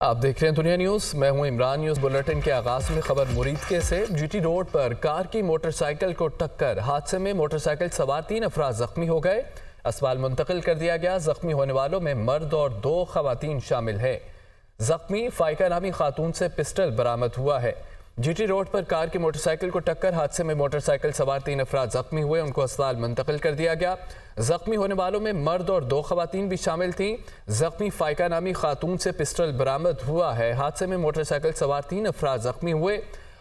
آپ دیکھ رہے ہیں دنیا نیوز، میں ہوں عمران۔ نیوز بلیٹن کے آغاز میں خبر مریدکے سے۔ جی ٹی روڈ پر کار کی موٹر سائیکل کو ٹکر، حادثے میں موٹر سائیکل سوار 3 افراد زخمی ہو گئے، اسپتال منتقل کر دیا گیا۔ زخمی ہونے والوں میں مرد اور 2 خواتین شامل ہیں۔ زخمی فائقہ نامی خاتون سے پسٹل برآمد ہوا ہے۔ جی ٹی روڈ پر کار کی موٹر سائیکل کو ٹکر، حادثے میں موٹر سائیکل سوار 3 افراد زخمی ہوئے، ان کو اسپتال منتقل کر دیا گیا۔ زخمی ہونے والوں میں مرد اور 2 خواتین بھی شامل تھیں۔ زخمی فائقہ نامی خاتون سے پسٹل برآمد ہوا ہے۔ حادثے میں موٹر سائیکل سوار 3 افراد زخمی ہوئے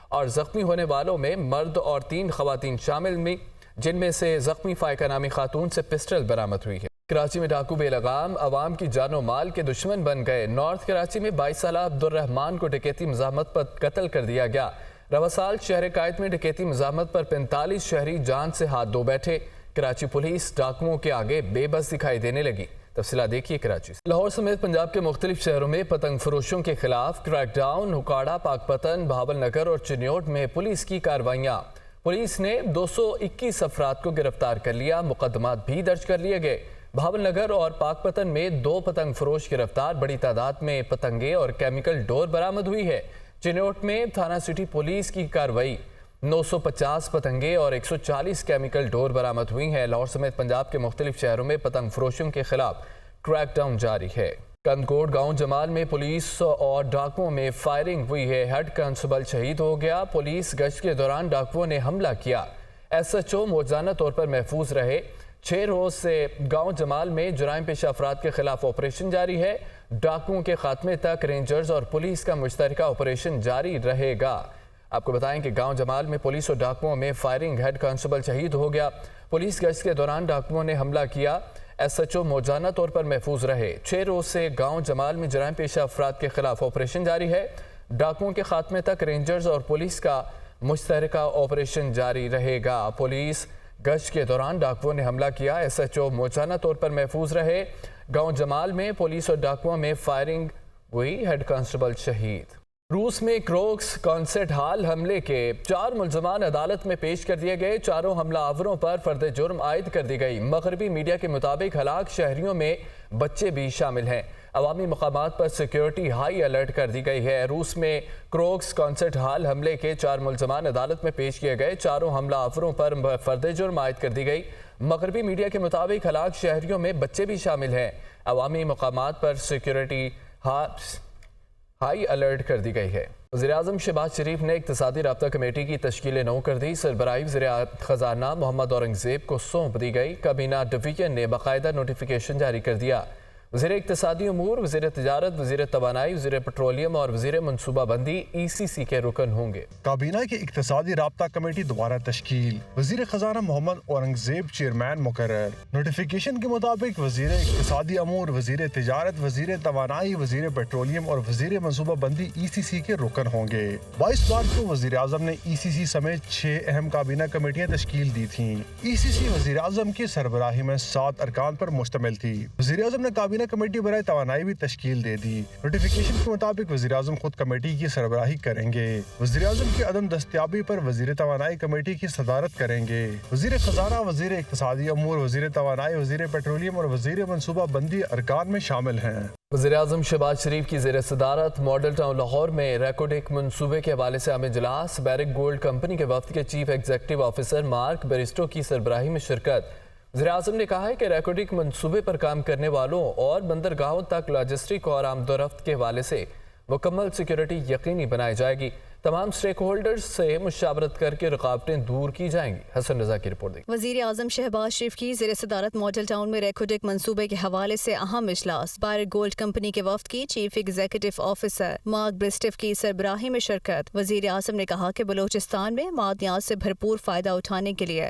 اور زخمی ہونے والوں میں مرد اور 3 خواتین شامل میں، جن میں سے زخمی فائقہ نامی خاتون سے پسٹل برآمد ہوئی ہے۔ کراچی میں ڈاکو بے لگام عوام کی جان و مال کے دشمن بن گئے۔ نارتھ کراچی میں 22 سالہ عبدالرحمان کو ڈکیتی مزاحمت پر قتل کر دیا گیا۔ رواں سال شہر قائد میں ڈکیتی مزاحمت پر 45 شہری جان سے ہاتھ دھو بیٹھے۔ کراچی پولیس ڈاکوؤں کے آگے بے بس دکھائی دینے لگی۔ تفصیلات دیکھیے کراچی سے۔ لاہور سمیت پنجاب کے مختلف شہروں میں پتنگ فروشوں کے خلاف کریک ڈاؤن، ہکاڑا، پاک پتن، بہاول نگر اور چنیوٹ میں پولیس کی کارروائیاں۔ پولیس نے 221 افراد کو گرفتار کر لیا، مقدمات بھی درج کر لیے گئے۔ بہاول نگر اور پاک پتن میں 2 پتنگ فروش گرفتار، بڑی تعداد میں پتنگیں اور کیمیکل ڈور برآمد ہوئی ہے۔ چنیوٹ میں تھانہ سٹی پولیس کی کارروائی، 950 پتنگیں اور 140 کیمیکل ڈور برآمد ہوئی ہیں۔ لاہور سمیت پنجاب کے مختلف شہروں میں پتنگ فروشوں کے خلاف کریک ڈاؤن جاری ہے۔ کندکوٹ گاؤں جمال میں پولیس اور ڈاکوؤں میں فائرنگ ہوئی ہے، ہیڈ کانسٹیبل شہید ہو گیا۔ پولیس گشت کے دوران ڈاکوؤں نے حملہ کیا، ایس ایچ او موجانہ طور پر محفوظ رہے۔ 6 روز سے گاؤں جمال میں جرائم پیشہ افراد کے خلاف آپریشن جاری ہے۔ ڈاکوؤں کے خاتمے تک رینجرز اور پولیس کا مشترکہ آپریشن جاری رہے گا۔ آپ کو بتائیں کہ گاؤں جمال میں پولیس اور ڈاکوؤں میں فائرنگ، ہیڈ کانسٹیبل شہید ہو گیا۔ پولیس گشت کے دوران ڈاکوؤں نے حملہ کیا، ایس ایچ او موجانہ طور پر محفوظ رہے۔ 6 روز سے گاؤں جمال میں جرائم پیشہ افراد کے خلاف آپریشن جاری ہے۔ ڈاکوؤں کے خاتمے تک رینجرز اور پولیس کا مشترکہ آپریشن جاری رہے گا۔ پولیس گشت کے دوران ڈاکوؤں نے حملہ کیا، ایس ایچ او موجانہ طور پر محفوظ رہے۔ گاؤں جمال میں پولیس اور ڈاکوؤں میں فائرنگ ہوئی، ہیڈ کانسٹیبل شہید۔ روس میں کروکس کانسرٹ ہال حملے کے 4 ملزمان عدالت میں پیش کر دیے گئے۔ چاروں حملہ آوروں پر فرد جرم عائد کر دی گئی۔ مغربی میڈیا کے مطابق ہلاک شہریوں میں بچے بھی شامل ہیں۔ عوامی مقامات پر سیکیورٹی ہائی الرٹ کر دی گئی ہے۔ روس میں کروکس کانسرٹ ہال حملے کے 4 ملزمان عدالت میں پیش کیے گئے۔ چاروں حملہ آوروں پر فرد جرم عائد کر دی گئی۔ مغربی میڈیا کے مطابق ہلاک شہریوں میں بچے بھی شامل ہیں۔ عوامی مقامات پر سیکیورٹی ہائی الرٹ کر دی گئی ہے۔ وزیراعظم شہباز شریف نے اقتصادی رابطہ کمیٹی کی تشکیل نو کر دی۔ سربراہی وزیر خزانہ محمد اورنگزیب کو سونپ دی گئی۔ کابینہ ڈویژن نے باقاعدہ نوٹیفیکیشن جاری کر دیا۔ وزیر اقتصادی امور، وزیر تجارت، وزیر توانائی، وزیر پیٹرولیم اور وزیر منصوبہ بندی ای سی سی کے رکن ہوں گے۔ کابینہ کی اقتصادی رابطہ کمیٹی دوبارہ تشکیل، وزیر خزانہ محمد اورنگزیب چیئرمین مقرر۔ نوٹیفیکیشن کے مطابق وزیر اقتصادی امور، وزیر تجارت، وزیر توانائی، وزیر پیٹرولیم اور وزیر منصوبہ بندی ای سی سی کے رکن ہوں گے۔ 22 مارچ کو وزیر اعظم نے ای سی سی سمیت 6 اہم کابینہ کمیٹیاں تشکیل دی تھیں۔ ای سی سی وزیر اعظم کی سربراہی میں 7 ارکان پر مشتمل تھی۔ وزیر اعظم نے کابینہ کمیٹی برائے توانائی بھی تشکیل دے دی۔ نوٹیفیکیشن کے مطابق وزیر اعظم خود کمیٹی کی سربراہی کریں گے۔ وزیر اعظم کی عدم دستیابی پر وزیر توانائی کمیٹی کی صدارت کریں گے۔ وزیر خزانہ، وزیر اقتصادی امور، وزیر توانائی، وزیر پیٹرولیم اور وزیر منصوبہ بندی ارکان میں شامل ہیں۔ وزیر اعظم شہباز شریف کی زیر صدارت ماڈل ٹاؤن لاہور میں ریکوڈک منصوبے کے حوالے سے عام اجلاس، بیرک گولڈ کمپنی کے وفد کے چیف ایگزیکٹو آفیسر مارک بریسٹو کی سربراہی میں شرکت۔ وزیر اعظم نے کہا ہے کہ ریکوڈک منصوبے پر کام کرنے والوں اور بندرگاہوں تک لاجسٹک اور آمد و رفت کے حوالے سے مکمل سیکیورٹی یقینی بنائی جائے گی۔ تمام سٹیک ہولڈرز سے مشاورت کر کے رکاوٹیں دور کی جائیں گی۔ حسن رضا کی رپورٹ دیکھیں۔ وزیر اعظم شہباز شریف کی زیر صدارت ماڈل ٹاؤن میں ریکوڈک منصوبے کے حوالے سے اہم اجلاس، بیرک گولڈ کمپنی کے وفد کی chief executive officer mark Bristow کی سربراہی میں شرکت۔ وزیر اعظم نے کہا کہ بلوچستان میں معدنیات سے بھرپور فائدہ اٹھانے کے لیے